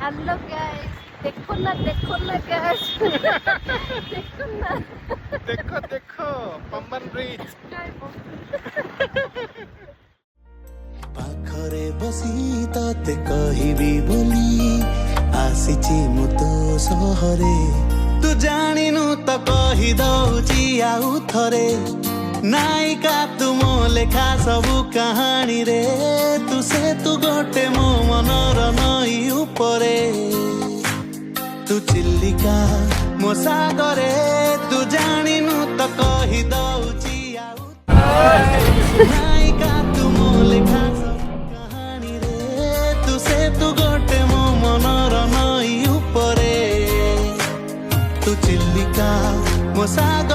Hello guys, देखो ना guys. देखो ना। देखो देखो पम्बन ब्रिज ପାଖରେ ବସି ତତେ କହିବି ବୋଲି ଆସିଛି ମୁଁ ତୋ ସହରେ ତୁ ଜାଣିନୁ ତ କହିଦଉଛି ଆଉ ଥରେ ନାୟିକା ତୁ ମୋ ଲେଖା ସବୁ କାହାଣୀରେ ତୁ ସେ ତୁ ଗୋଟେ ମୋ ମନର ନଈ ଉପରେ ତୁ ଚିଲିକା ମୋ ସାଗରେ ତୁ ଜାଣିନୁ ତ କହିଦଉଛି ଆଉ ନାୟିକା ତୁ ମୋ ଲେଖା ସବୁ କାହାଣୀରେ ତୁ ସେ ତୁ ଗୋଟେ ମୋ ମନର ନଈ ଉପରେ ତୁ ଚିଲିକା ମୋ ସାଗରେ